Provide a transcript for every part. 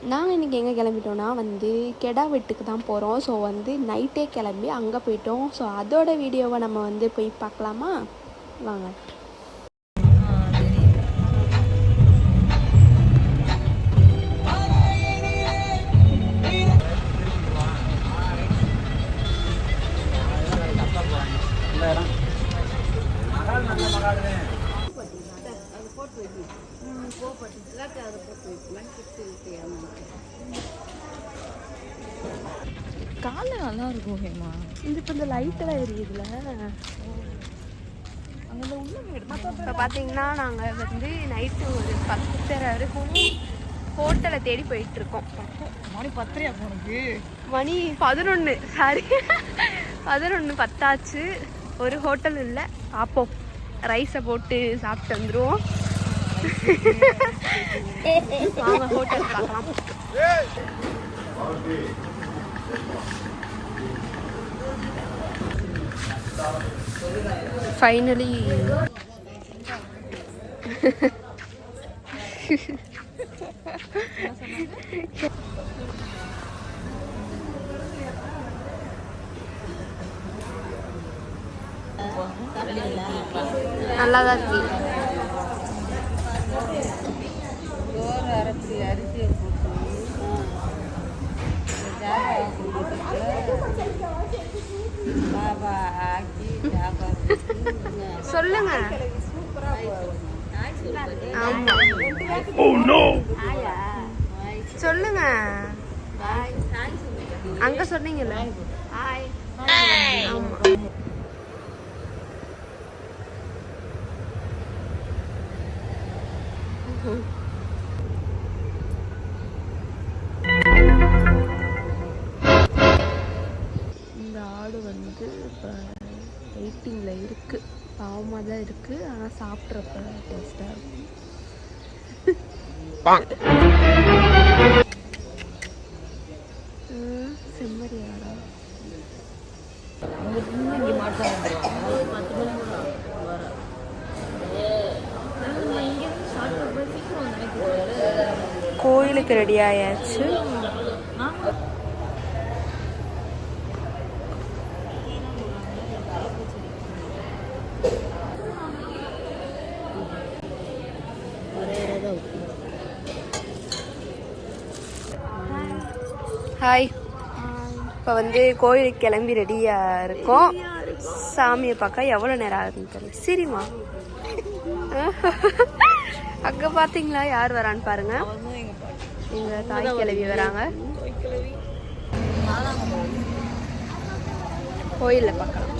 நாங்கள் இன்றைக்கி எங்கே கிளம்பிட்டோன்னா கெடா வெட்டுக்கு தான் போகிறோம். ஸோ நைட்டே கிளம்பி அங்கே போயிட்டோம். ஸோ அதோட வீடியோவை நம்ம போய் பார்க்கலாமா? வாங்க. காலை நல்லா இருக்கும் ஹேமா. இப்போ இந்த லைட்டெல்லாம் எரியுதுல அங்கே உள்ள இப்போ பார்த்தீங்கன்னா நாங்கள் நைட்டு ஒரு 10:30 வரைக்கும் ஹோட்டலை தேடி போயிட்டுருக்கோம். மணி 10:30 போனது. மணி 11. சாரி 11:10 ஆச்சு. ஒரு ஹோட்டல் இல்லை. பார்ப்போம், ரைஸை போட்டு சாப்பிட்டு வந்துடுவோம். வாங்க ஹோட்டல் பார்க்கலாம். ஃபைனலி நல்லா தான் இருக்கு. அரிசியை சொல்லுங்க. சொல்லுங்க. அங்க சொன்னீங்கல்ல. இந்த ஆடு இப்போ வெயிட்டிங்கில் இருக்குது. பாவமாக தான் இருக்குது, ஆனால் சாப்பிட்றப்ப டேஸ்ட்டாக இருக்கும். செம்மறி ஆடா? கோயிலுக்கு ரெடி ஆயாச்சு. ஹாய். இப்போ கோயிலுக்கு கிளம்பி ரெடியாக இருக்கோம். சாமியை பார்க்க எவ்வளோ நேரம் ஆகுதுன்னு தெரியல. சரிம்மா, அங்கே பார்த்தீங்களா யார் வரான்னு பாருங்க. எங்கள் தாய் கிளவி வராங்க. கோயிலில் பார்க்கலாம்.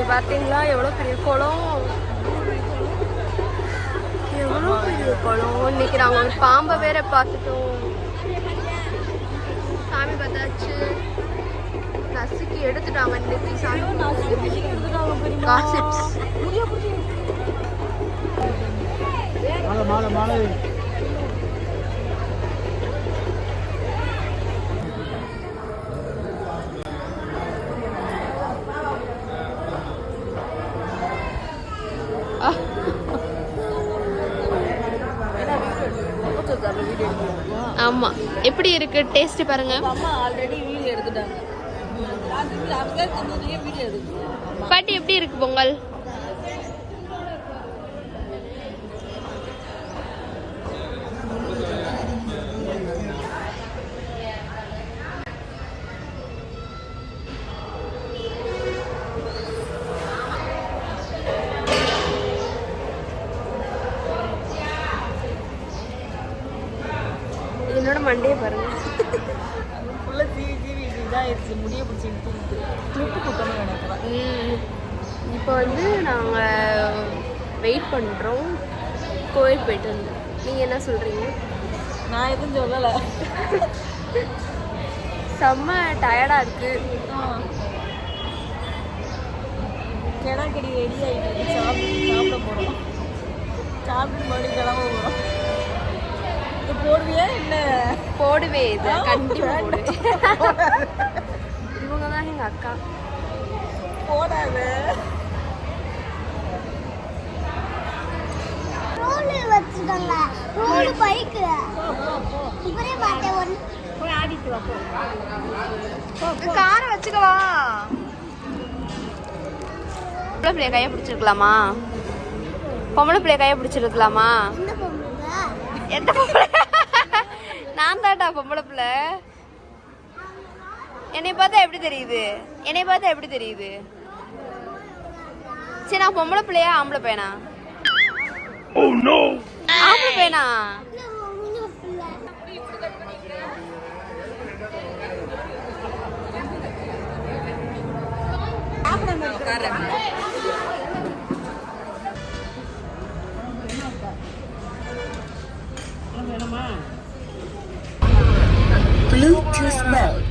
பார்த்தீங்களா எவ்வளோ பெரிய குளம், எவ்வளோ பெரிய குளம். இன்னைக்கு நாங்கள் ஒரு பாம்பை வேற பார்த்துட்டோம். சாமி பார்த்தாச்சு, நசுக்கி எடுத்துட்டாங்க. இன்னைக்கு சாமி காசிப்ஸ். ஆமா, எப்படி இருக்கு டேஸ்ட் பாருங்க. பாட்டி எப்படி இருக்கு பொங்கல்? என்னோட மண்டையை பாருங்க. இப்போ நாங்கள் வெயிட் பண்ணுறோம். கோயில் போயிட்டு வந்தோம். நீங்கள் என்ன சொல்கிறீங்க? நான் எதுவும் சொல்லலை. செம்ம டயர்டாக இருக்கு. கிடாக்கடி ரெடி ஆகிட்டு சாப்பிட போகிறோம். சாப்பிட்டு மறுபடியும் கிளம்ப போகிறோம். போடுவே இது கண்டிப்பா போடு. இவங்க தான் எங்க அக்கா. போடாது. ரோல் வச்சிருக்காங்க. Roll bike. இப்பவே பார்த்தேன் ஒன். போய் ஆடிட்டு வா போ. காரை வச்சுக்கவா? பொம்பளை பிள்ளைய கையை பிடிச்சிருக்கலாமா? பொம்பளை பிள்ளைய கையை பிடிச்சிருக்கலாமா? என்ன பண்ணுங்க? எந்த பொம்பளை? நான் தான்டா பொம்பளை பிள்ளை. என்னை பார்த்தா எப்படி தெரியுது? என்னை பார்த்தா எப்படி தெரியுது? சரி நான் பொம்பளை பிள்ளையா ஆம்பளை பையனா? ஆம்பளை பையனா? Bluetooth mode.